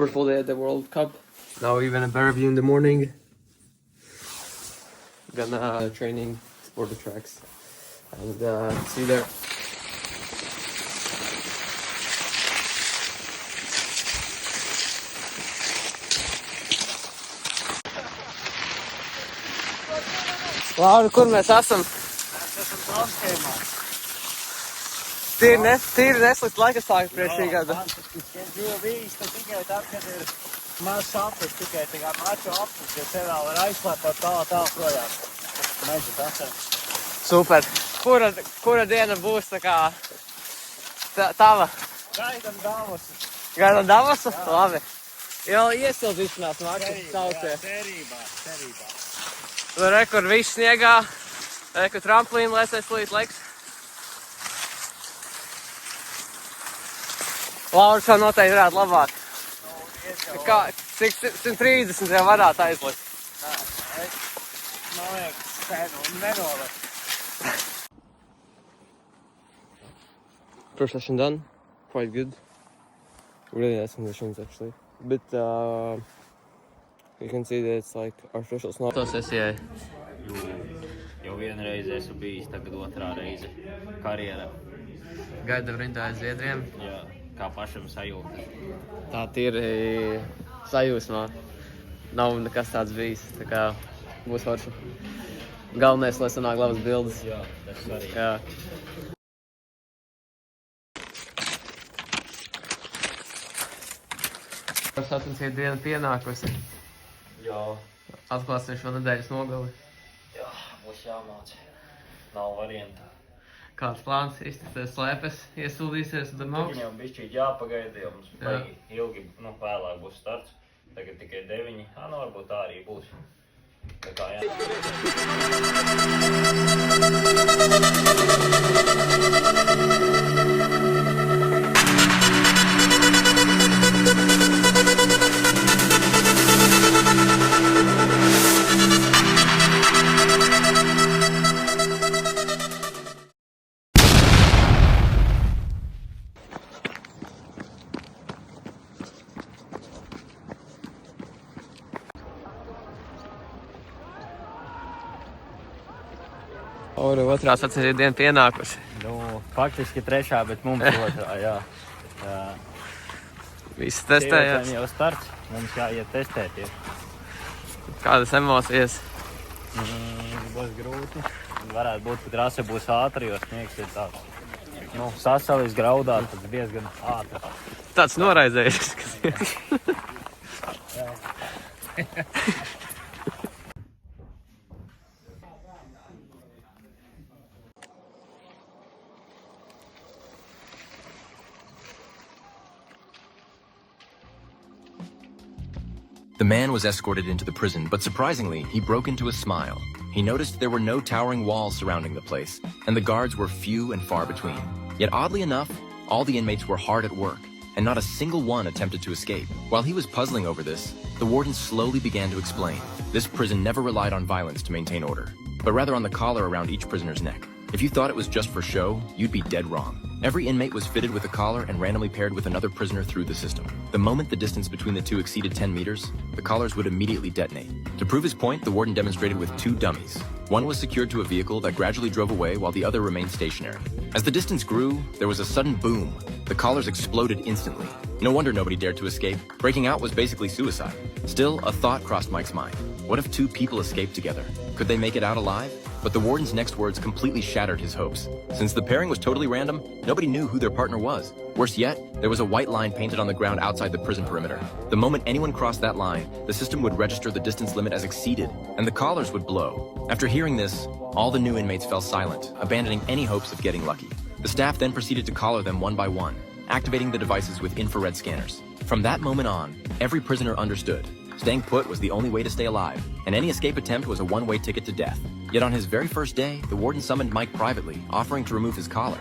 Beautiful day at the World Cup. Now even a better view in the morning. Gonna training for the tracks and see you there. Laura, kur mēs esam? Mēs esam Zaunskējumā. Tīri neslikt laika stāvoklis priekš šī gada. Fantastisks dzīvo bijis tikai tad, kad ir mazs aplis, tikai tā kā maču aplis, ja te vēl var aizslēpot tā projām. Meža tasēm. Super. Kura diena būs tā kā tava? Gaidam Davosu. Gaidam Davosu? Labi. Jau iesildīšanās maču saucie. Cerībā. Tur kur viss sniegā, kur tramplīna lēsēs līdz laiks. Laura šo noteikti varētu labāk. Kā, cik 130 jau varētu aizlikt? Nā, es liekas senu un nenolikt. First session done. Quite good. Really nice conditions actually. But you can see that it's like artificial snow. Tos SCA. Jau vienreiz esmu bijis, tagad otrā reize karjerā. Gaidam rindā aiz Zviedriem. Jā, kā pašam sajūta. Tā tīri sajūsmā. Nav nekas tāds bijis. Tā kā būs forši. Galvenais, lai sanāk labas bildes. Jā, tas svarīgi. Jā. Sacensību diena pienākusi. Jā. Atklāsim šo nedēļas nogali. Jā, būs jāmāc. Nav varianta. Kāds plāns iztiksies slēpes, iesūdīsies un mauks? Viņam bišķīt jāpagaida, jo mums baigi ilgi, vēlāk būs starts. Tagad tikai 9. Varbūt tā arī būs. Tā kā jā. Otrā sacensību diena pienākusi. Faktiski 3., bet mums 2. jā. Visi testējās. Jau starts, mums jāiet testēties. Kādas emocijas? Būs grūti. Varētu būt, ka trase būs ātra, jo sniegs ir tāds. Sasalis graudāt, tad diezgan ātri. Tāds noraizējis. The man was escorted into the prison, but surprisingly, he broke into a smile. He noticed there were no towering walls surrounding the place, and the guards were few and far between. Yet oddly enough, all the inmates were hard at work, and not a single one attempted to escape. While he was puzzling over this, the warden slowly began to explain. This prison never relied on violence to maintain order, but rather on the collar around each prisoner's neck. If you thought it was just for show, you'd be dead wrong. Every inmate was fitted with a collar and randomly paired with another prisoner through the system. The moment the distance between the two exceeded 10 meters, the collars would immediately detonate. To prove his point, the warden demonstrated with 2 dummies. One was secured to a vehicle that gradually drove away while the other remained stationary. As the distance grew, there was a sudden boom. The collars exploded instantly. No wonder nobody dared to escape. Breaking out was basically suicide. Still, a thought crossed Mike's mind. What if 2 people escaped together? Could they make it out alive? But the warden's next words completely shattered his hopes. Since the pairing was totally random, nobody knew who their partner was. Worse yet, there was a white line painted on the ground outside the prison perimeter. The moment anyone crossed that line, the system would register the distance limit as exceeded, and the collars would blow. After hearing this, all the new inmates fell silent, abandoning any hopes of getting lucky. The staff then proceeded to collar them one by one, activating the devices with infrared scanners. From that moment on, every prisoner understood. Staying put was the only way to stay alive, and any escape attempt was a one-way ticket to death. Yet on his very first day, the warden summoned Mike privately, offering to remove his collar.